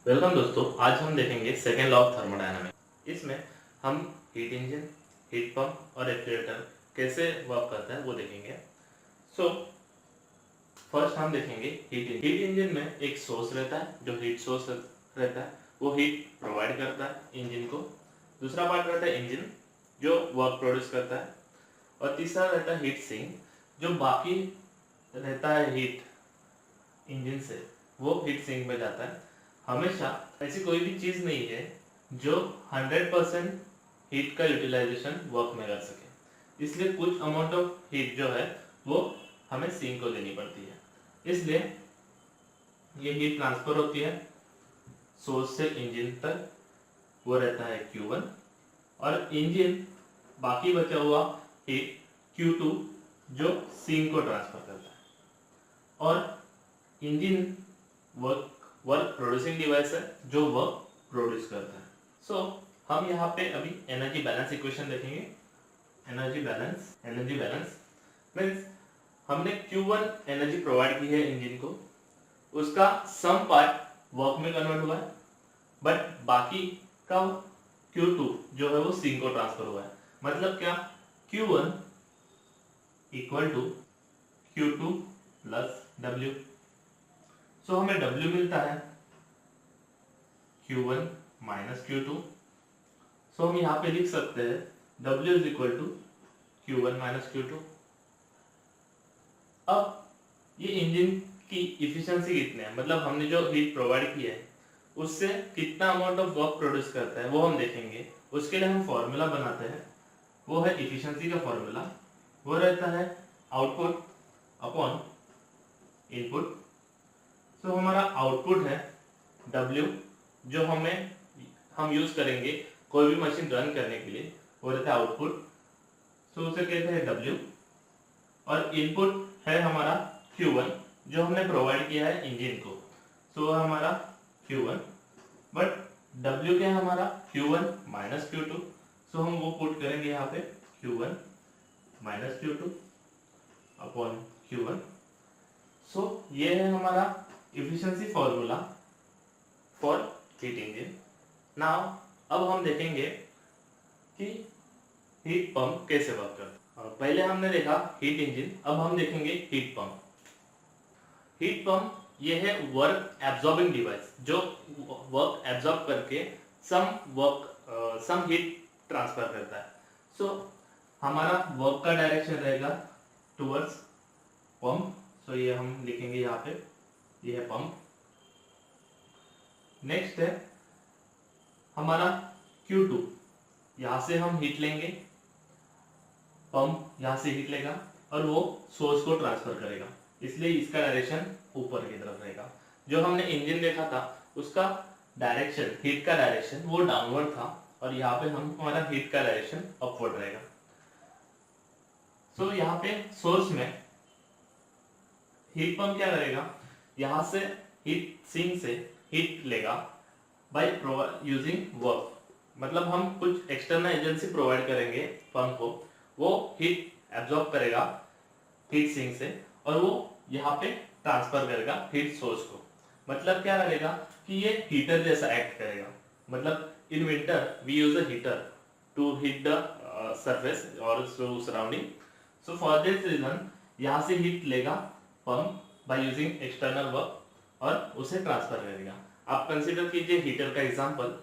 Welcome दोस्तों, आज हम देखेंगे सेकेंड लॉ ऑफ थर्मोडायनामिक्स। इसमें हम हीट इंजन, हीट पंप और रेफ्रिजरेटर कैसे वर्क करता है वो देखेंगे। सो फर्स्ट हम देखेंगे हीट इंजन में एक सोर्स रहता है, जो हीट सोर्स रहता है वो हीट प्रोवाइड करता है इंजन को। दूसरा पार्ट रहता है इंजन जो वर्क प्रोड्यूस करता है, और तीसरा रहता है हीट सिंक जो बाकी रहता है हीट इंजन से वो हीट सिंक में जाता है। हमेशा ऐसी कोई भी चीज नहीं है जो 100% हीट का यूटिलाइजेशन वर्क में कर सके, इसलिए कुछ अमाउंट ऑफ हीट जो है वो हमें सिंक को देनी पड़ती है। इसलिए ये हीट ट्रांसफर होती है सोर्स से इंजन तक, वो रहता है Q1, और इंजन बाकी बचा हुआ हीट Q2 जो सिंक को ट्रांसफर करता है। और इंजन वर्क प्रोड्यूसिंग डिवाइस है जो वर्क प्रोड्यूस करता है। सो हम यहाँ पे अभी एनर्जी बैलेंस इक्वेशन देखेंगे। एनर्जी बैलेंस मीन्स हमने Q1 एनर्जी प्रोवाइड की है इंजन को, उसका सम पार्ट वर्क में कन्वर्ट हुआ है, बट बाकी का Q2 जो है वो सिंक को ट्रांसफर हुआ है। मतलब क्या, Q1 equal to Q2 plus W। So हमें W मिलता है Q1 माइनस Q2। सो हम यहाँ पे लिख सकते हैं W is equal to Q1 minus Q2। अब ये इंजन की इफिशियंसी कितनी है, मतलब हमने जो हीट प्रोवाइड की है उससे कितना अमाउंट ऑफ वर्क प्रोड्यूस करता है वो हम देखेंगे। उसके लिए हम फॉर्मूला बनाते हैं, वो है इफिशियंसी का फॉर्मूला। वो रहता है आउटपुट अपॉन इनपुट। तो हमारा आउटपुट है W जो हम यूज करेंगे कोई भी मशीन रन करने के लिए, वो रहता है आउटपुट। सो उसे कहते हैं W। और इनपुट है हमारा Q1 जो हमने प्रोवाइड किया है इंजन को, सो हमारा Q1, बट W क्या है हमारा Q1 माइनस Q2। सो हम वो पुट करेंगे यहाँ पे Q1 minus Q2 upon Q1। सो ये है हमारा efficiency formula for heat engine. Now अब हम देखेंगे कि हीट पंप कैसे वर्क करता है। पहले हमने देखा हीट इंजन, अब हम देखेंगे हीट पंप। हीट पंप ये है वर्क एब्जॉर्बिंग डिवाइस जो वर्क एब्जॉर्ब करके सम हीट ट्रांसफर करता है। सो हमारा वर्क का डायरेक्शन रहेगा टुवर्ड्स पंप। सो ये हम लिखेंगे यहाँ पे, ये है पंप। नेक्स्ट है हमारा Q2, यहां से हम हीट लेंगे, पंप यहां से हीट लेगा और वो सोर्स को ट्रांसफर करेगा, इसलिए इसका डायरेक्शन ऊपर की तरफ रहेगा। जो हमने इंजन देखा था उसका डायरेक्शन, हीट का डायरेक्शन वो डाउनवर्ड था, और यहाँ पे हमारा हीट का डायरेक्शन अपवर्ड रहेगा। सो यहाँ पे सोर्स में हीट पंप क्या करेगा, यहाँ से हीट सिंक से हीट लेगा बाय यूजिंग वर्क। मतलब हम कुछ एक्सटर्नल एजेंसी प्रोवाइड करेंगे पंप को, वो हीट एब्जॉर्ब करेगा हीट सिंक से और वो यहाँ पे ट्रांसफर करेगा हीट सोर्स को। मतलब क्या करेगा कि ये हीटर जैसा एक्ट करेगा। मतलब in winter we use a heater to heat the surface और surrounding. So for this reason यहाँ से हीट लेगा pump by using external work और उसे ट्रांसफर करेगा। आप कंसीडर कीजिए हीटर का एग्जांपल।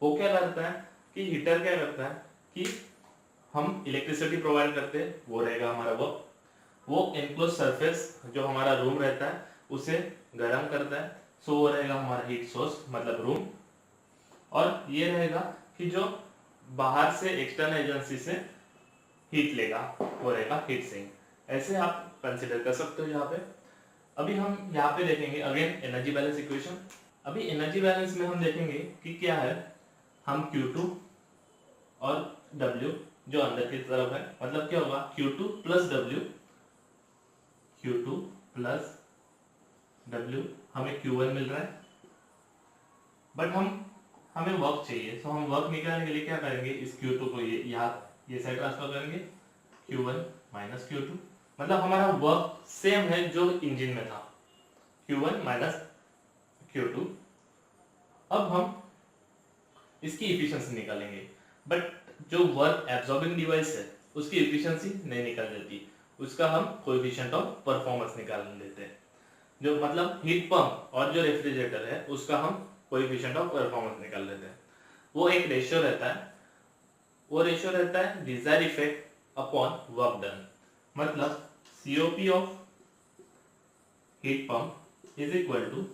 वो क्या करता है कि हीटर क्या करता है कि हम इलेक्ट्रिसिटी प्रोवाइड करते हैं, वो रहेगा हमारा वो एनक्लोज सरफेस जो हमारा रूम रहता है उसे गर्म करता है। सो वो रहेगा हमारा हीट सोर्स मतलब रूम। और ये रहेगा कि जो बाहर से एक्सटर्नल एजेंसी से हीट लेगा वो रहेगा हीट सिंक। ऐसे आप कंसीडर कर सकते हो यहाँ पे। अभी हम यहाँ पे देखेंगे अगेन एनर्जी बैलेंस इक्वेशन। अभी एनर्जी बैलेंस में हम देखेंगे कि क्या है, हम Q2 और W जो अंदर की तरफ है, मतलब क्या होगा Q2 प्लस W हमें Q1 मिल रहा है, बट हमें वर्क चाहिए। सो हम वर्क निकालने के लिए क्या करेंगे, इस Q2 को ये साइड ट्रांसफर करेंगे Q1 माइनस Q2। मतलब हमारा वर्क सेम है जो इंजन में था, Q1 माइनस Q2 अब हम इसकी इफिशिएंसी निकालेंगे, बट जो वर्क एब्जॉर्बिंग डिवाइस है उसकी इफिशिएंसी नहीं निकल देती, उसका हम कोएफिशिएंट ऑफ परफॉर्मेंस निकाल देते हैं। जो मतलब हीट पंप और जो रेफ्रिजरेटर है उसका हम कोएफिशिएंट ऑफ परफॉर्मेंस निकाल लेते हैं। वो एक रेशियो रहता है, वो रेशियो रहता है Dzire effect upon work done. मतलब COP of heat pump is equal to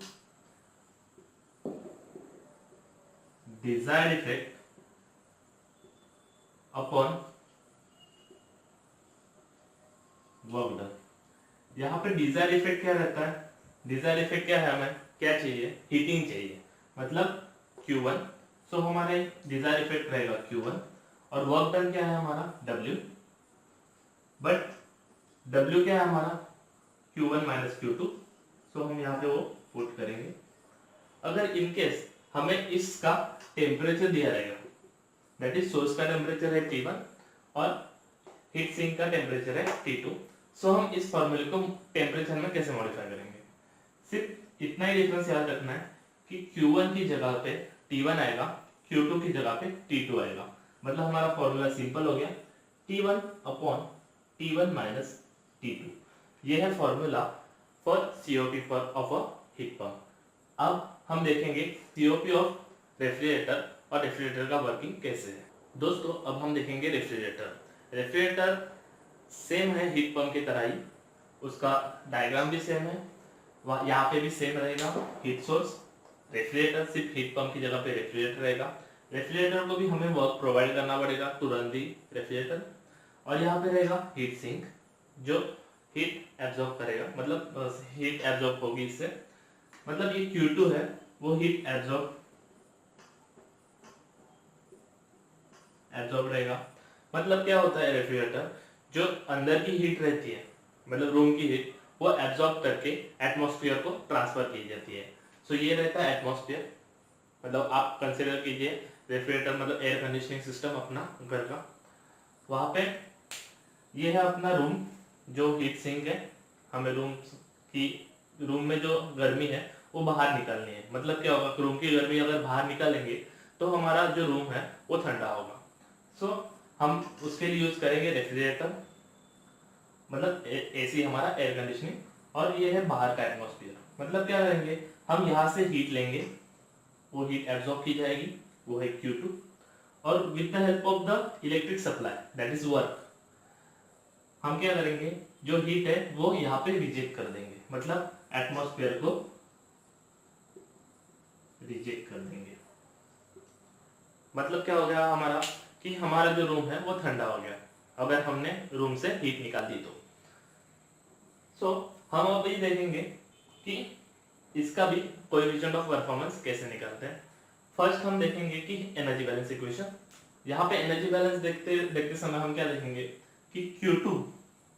desired effect upon work done. यहाँ पे डिजायर इफेक्ट क्या रहता है? डिजायर इफेक्ट क्या है, हमें क्या चाहिए? हीटिंग चाहिए, मतलब Q1। सो हमारे डिजायर इफेक्ट रहेगा Q1 और वर्क डन क्या है हमारा W, बट W क्या है हमारा Q1 माइनस Q2। सो हम यहाँ पे वो पुट करेंगे। अगर इनकेस हमें इसका टेम्परेचर दिया रहेगा, दैट इज सोर्स का टेम्परेचर है T1 और हीट सिंक का टेम्परेचर है T2। सो हम इस फॉर्मूले को टेम्परेचर में कैसे मॉडिफाई करेंगे? सिर्फ इतना ही डिफरेंस याद रखना है कि Q1 की जगह पे T1 आएगा, Q2 की जगह पे T2 आएगा। मतलब हमारा फॉर्मूला सिंपल हो गया, T1 upon T1 minus T2। ये है formula for COP of a heat pump. अब हम देखेंगे COP ऑफ रेफ्रिजरेटर और रेफ्रिजरेटर का वर्किंग कैसे है। दोस्तों अब हम देखेंगे रेफ्रिजरेटर। रेफ्रिजरेटर सेम है हीट पंप की तरह ही, उसका डायग्राम भी सेम है, यहाँ पे भी सेम रहेगा हीट सोर्स। रेफ्रिजरेटर सिर्फ हीट पंप की जगह पे रेफ्रिजरेटर रहेगा। रेफ्रिजरेटर को भी हमें वर्क प्रोवाइड करना पड़ेगा टू रन दी रेफ्रिजरेटर। और यहाँ पे रहेगा हीट सिंक जो हीट एब्जॉर्ब करेगा, मतलब हीट एब्जॉर्ब होगी इससे, मतलब ये Q2 है वो हीट एब्जॉर्ब रहेगा। मतलब क्या होता है, रेफ्रिजरेटर जो अंदर की हीट रहती है, मतलब रूम की हीट, वो एब्जॉर्ब करके एटमॉस्फेयर को ट्रांसफर की जाती है। सो ये रहता है एटमॉस्फेयर। मतलब आप कंसिडर कीजिए रेफ्रिजरेटर मतलब एयर कंडीशनिंग सिस्टम अपना घर का, वहाँ पे ये है अपना रूम जो हीट सिंक है। हमें रूम में जो गर्मी है वो बाहर निकालनी है। मतलब क्या होगा, रूम की गर्मी अगर बाहर निकालेंगे तो हमारा जो रूम है वो ठंडा होगा। सो हम उसके लिए यूज करेंगे रेफ्रिजरेटर, मतलब AC हमारा एयर कंडीशनिंग, और ये है बाहर का एटमॉस्फेयर। मतलब क्या करेंगे, हम यहाँ से हीट लेंगे, वो हीट एब्जॉर्ब की जाएगी, वो है Q2, और with the help of the electric supply that is work, हम क्या करेंगे, जो हीट है वो यहाँ पे रिजेक्ट कर देंगे, मतलब एटमॉस्फेयर को रिजेक्ट कर देंगे। मतलब क्या हो गया हमारा कि हमारा जो रूम है वो ठंडा हो गया अगर हमने रूम से हीट निकाल दी तो। सो हम अब ये देखेंगे कि इसका भी कोएफिशिएंट ऑफ परफॉर्मेंस कैसे निकालते हैं। फर्स्ट हम देखेंगे कि एनर्जी बैलेंस इक्वेशन। यहाँ पे एनर्जी बैलेंस देखते समय हम क्या देखेंगे कि Q2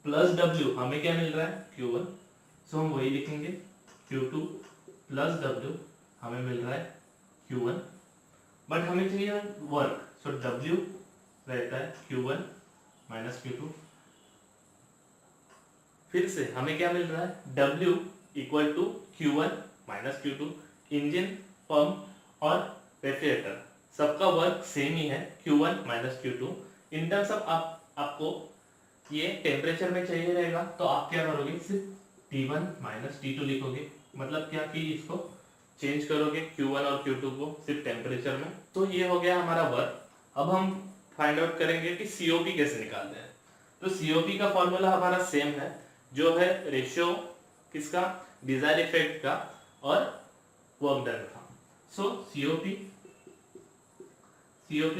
प्लस W हमें क्या मिल रहा है Q1। सो हम वही लिखेंगे, Q2 प्लस W हमें मिल रहा है Q1, बट हमें चाहिए वर्क। सो W रहता है Q1 माइनस Q2। फिर से हमें क्या मिल रहा है, W equal to Q1 minus Q2। Engine, pump और रेफ्रिजरेटर सबका वर्क सेम ही है, Q1 minus Q2। In terms of आपको ये टेम्परेचर में चाहिए रहेगा तो आप क्या करोगे, सिर्फ T1 माइनस T2 लिखोगे। मतलब क्या कि इसको चेंज करोगे Q1 और Q2 को सिर्फ टेम्परेचर में। तो ये हो गया हमारा वर्क। अब हम फाइंड आउट करेंगे कि COP कैसे निकालते हैं। तो COP का फॉर्मूला हमारा सेम है, जो है रेशियो किसका, डिजायर इफेक्ट का और वर्क डन का। So COP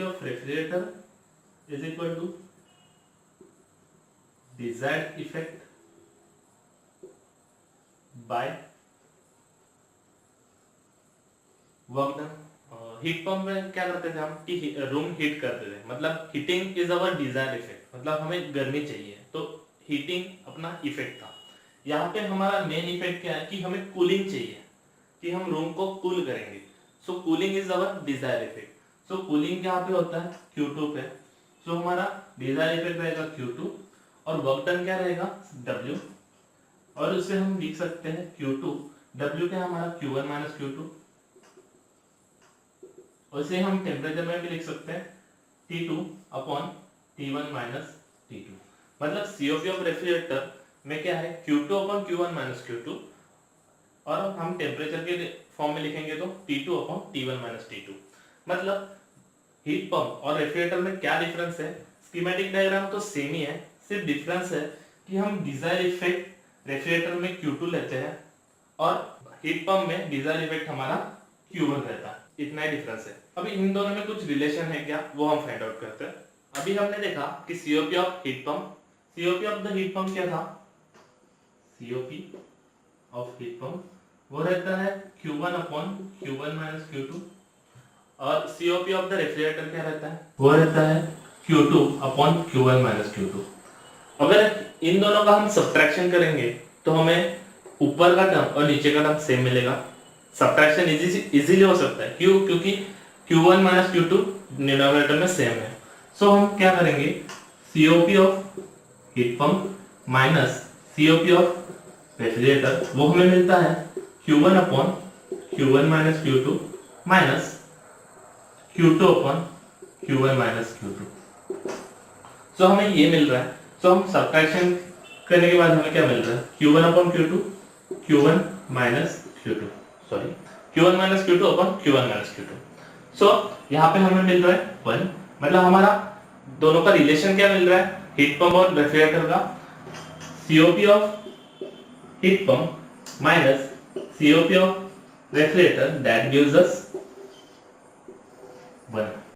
of refrigerator is equal to desired effect by work done. Heat pump में क्या करते थे हम कि रूम हीट करते थे, मतलब heating is our desired effect, मतलब हमें गर्मी चाहिए तो हीटिंग अपना इफेक्ट था। यहाँ पे हमारा मेन इफेक्ट क्या है कि हमें कूलिंग चाहिए, कि हम रूम को कूल करेंगे। So cooling is our desire effect. So cooling यहाँ पे होता है Q2 पे। सो हमारा डिजायर इफेक्ट रहेगा Q2 और वर्क डन क्या रहेगा W, और उससे हम लिख सकते हैं Q2, W क्या हमारा Q1 माइनस Q2, उसे हम टेम्परेचर में भी लिख सकते हैं T2 upon T1 minus T2। मतलब सीओपी ऑफ रेफ्रिजरेटर में क्या है Q2 upon Q1 minus Q2, और हम टेम्परेचर के फॉर्म में लिखेंगे तो T2 upon T1 minus T2। मतलब हीट पंप और रेफ्रिजरेटर में क्या डिफरेंस है, स्कीमेटिक डायग्राम तो सेम ही है, सिर्फ डिफरेंस है कि हम डिजायर इफेक्ट रेफ्रिजरेटर में Q2 लेते हैं और हीट पंप में डिजायर इफेक्ट हमारा Q1 रहता है, इतना ही डिफरेंस है। अभी इन दोनों में कुछ रिलेशन है क्या, वो हम फाइंड आउट करते हैं। अभी हमने देखा कि COP of heat pump, COP of the heat pump क्या था, सीओपी ऑफ हीट पंप वो रहता है Q1 upon Q1 minus Q2, और सीओपी ऑफ द रेफ्रिजरेटर क्या रहता है, वो रहता है Q2 upon Q1 minus Q2। अगर इन दोनों का हम सब्ट्रैक्शन करेंगे तो हमें ऊपर का टर्म और नीचे का टर्म सेम मिलेगा। सब्ट्रैक्शन इजीली हो सकता है, क्यों, क्योंकि Q1 माइनस Q2 डिनोमिनेटर में सेम है। सो हम क्या करेंगे, COP of heat pump minus COP of refrigerator वो हमें मिलता है Q1 upon Q1 minus Q2 minus Q2 upon Q1 minus Q2। सो हमें ये मिल रहा है। सो हम सब्ट्रैक्शन करने के बाद हमें क्या मिल रहा है, Q1 upon Q2 Q1 minus Q2, sorry Q1 minus Q2 upon Q1 minus Q2। सो यहाँ पे हमें मिल रहा है 1, मतलब हमारा दोनों का रिलेशन क्या मिल रहा है, हीट पंप और रेफ्रिजरेटर का, COP of heat pump minus COP of refrigerator, that gives us 1।